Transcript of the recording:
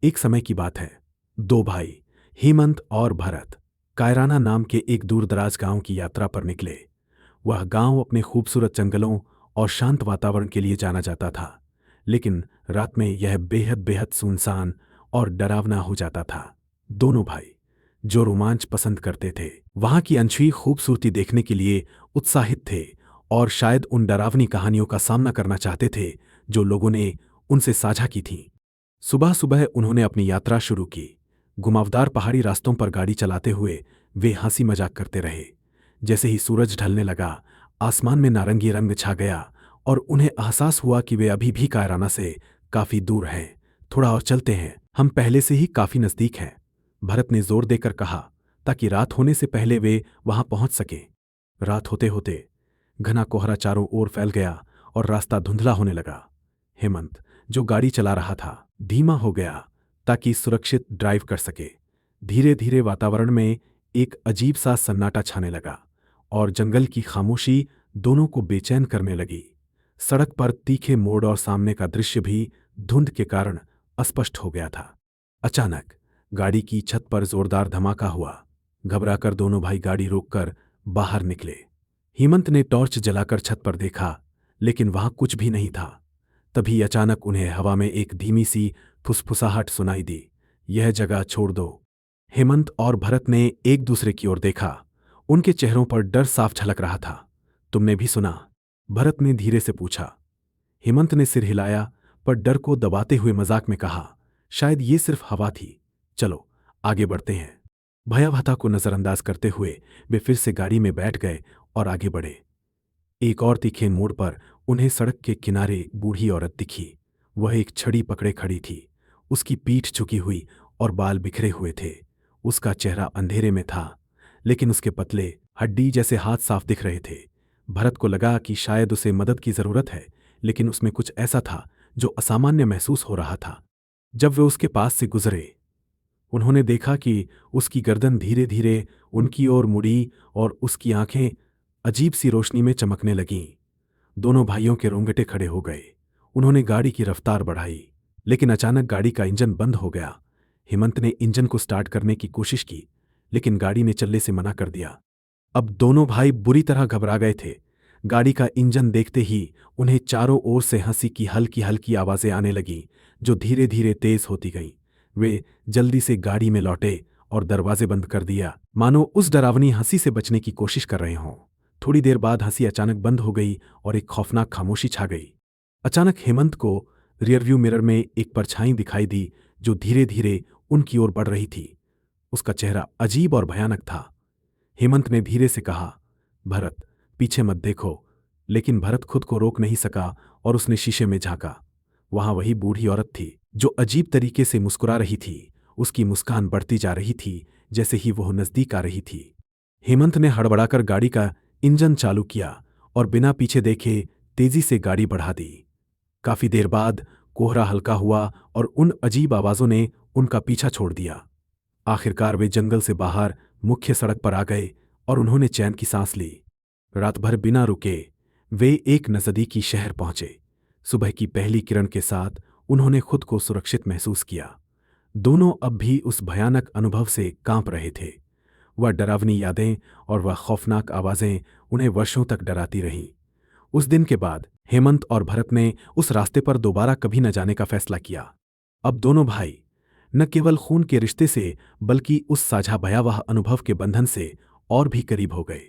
एक समय की बात है। दो भाई हेमंत और भरत कायराना नाम के एक दूरदराज गांव की यात्रा पर निकले। वह गांव अपने खूबसूरत जंगलों और शांत वातावरण के लिए जाना जाता था, लेकिन रात में यह बेहद बेहद सुनसान और डरावना हो जाता था। दोनों भाई, जो रोमांच पसंद करते थे, वहां की अनछुई खूबसूरती देखने के लिए उत्साहित थे और शायद उन डरावनी कहानियों का सामना करना चाहते थे जो लोगों ने उनसे साझा की थीं। सुबह सुबह उन्होंने अपनी यात्रा शुरू की। घुमावदार पहाड़ी रास्तों पर गाड़ी चलाते हुए वे हंसी मजाक करते रहे। जैसे ही सूरज ढलने लगा, आसमान में नारंगी रंग छा गया और उन्हें एहसास हुआ कि वे अभी भी कायराना से काफी दूर हैं। थोड़ा और चलते हैं, हम पहले से ही काफी नजदीक हैं, भरत ने जोर देकर कहा, ताकि रात होने से पहले वे वहां पहुंच सकें। रात होते होते घना कोहरा चारों ओर फैल गया और रास्ता धुंधला होने लगा। हेमंत, जो गाड़ी चला रहा था, धीमा हो गया ताकि सुरक्षित ड्राइव कर सके। धीरे धीरे वातावरण में एक अजीब सा सन्नाटा छाने लगा और जंगल की खामोशी दोनों को बेचैन करने लगी। सड़क पर तीखे मोड़ और सामने का दृश्य भी धुंध के कारण अस्पष्ट हो गया था। अचानक गाड़ी की छत पर जोरदार धमाका हुआ। घबराकर दोनों भाई गाड़ी रोककर बाहर निकले। हेमंत ने टॉर्च जलाकर छत पर देखा, लेकिन वहां कुछ भी नहीं था। तभी अचानक उन्हें हवा में एक धीमी सी फुसफुसाहट सुनाई दी। यह जगह छोड़ दो। हेमंत और भरत ने एक दूसरे की ओर देखा। उनके चेहरों पर डर साफ झलक रहा था। तुमने भी सुना? भरत ने धीरे से पूछा। हेमंत ने सिर हिलाया, पर डर को दबाते हुए मजाक में कहा, शायद ये सिर्फ हवा थी। चलो आगे बढ़ते हैं। भयावहता को नजरअंदाज करते हुए वे फिर से गाड़ी में बैठ गए और आगे बढ़े। एक और तीखे मोड़ पर उन्हें सड़क के किनारे एक बूढ़ी औरत दिखी। वह एक छड़ी पकड़े खड़ी थी। उसकी पीठ झुकी हुई और बाल बिखरे हुए थे। उसका चेहरा अंधेरे में था, लेकिन उसके पतले हड्डी जैसे हाथ साफ दिख रहे थे। भरत को लगा कि शायद उसे मदद की जरूरत है, लेकिन उसमें कुछ ऐसा था जो असामान्य महसूस हो रहा था। जब वे उसके पास से गुजरे, उन्होंने देखा कि उसकी गर्दन धीरे धीरे उनकी ओर मुड़ी और उसकी आंखें अजीब सी रोशनी में चमकने लगीं। दोनों भाइयों के रोंगटे खड़े हो गए। उन्होंने गाड़ी की रफ्तार बढ़ाई, लेकिन अचानक गाड़ी का इंजन बंद हो गया। हेमंत ने इंजन को स्टार्ट करने की कोशिश की, लेकिन गाड़ी ने चलने से मना कर दिया। अब दोनों भाई बुरी तरह घबरा गए थे। गाड़ी का इंजन देखते ही उन्हें चारों ओर से हंसी की हल्की हल्की आवाजें आने लगीं, जो धीरे धीरे तेज होती गईं। वे जल्दी से गाड़ी में लौटे और दरवाजे बंद कर दिया, मानो उस डरावनी हंसी से बचने की कोशिश कर रहे हों। थोड़ी देर बाद हंसी अचानक बंद हो गई और एक खौफनाक खामोशी छा गई। अचानक हेमंत को रियरव्यू मिरर में एक परछाई दिखाई दी, जो धीरे धीरे उनकी ओर बढ़ रही थी। उसका चेहरा अजीब और भयानक था। हेमंत ने धीरे से कहा, भरत, पीछे मत देखो। लेकिन भरत खुद को रोक नहीं सका और उसने शीशे में झांका। वहां वही बूढ़ी औरत थी, जो अजीब तरीके से मुस्कुरा रही थी। उसकी मुस्कान बढ़ती जा रही थी जैसे ही वह नजदीक आ रही थी। हेमंत ने हड़बड़ाकर गाड़ी का इंजन चालू किया और बिना पीछे देखे तेजी से गाड़ी बढ़ा दी। काफी देर बाद कोहरा हल्का हुआ और उन अजीब आवाजों ने उनका पीछा छोड़ दिया। आखिरकार वे जंगल से बाहर मुख्य सड़क पर आ गए और उन्होंने चैन की सांस ली। रात भर बिना रुके वे एक नजदीकी शहर पहुंचे। सुबह की पहली किरण के साथ उन्होंने खुद को सुरक्षित महसूस किया। दोनों अब भी उस भयानक अनुभव से कांप रहे थे। वह डरावनी यादें और वह खौफनाक आवाजें उन्हें वर्षों तक डराती रहीं। उस दिन के बाद हेमंत और भरत ने उस रास्ते पर दोबारा कभी न जाने का फैसला किया। अब दोनों भाई न केवल खून के रिश्ते से, बल्कि उस साझा भयावह अनुभव के बंधन से और भी करीब हो गए।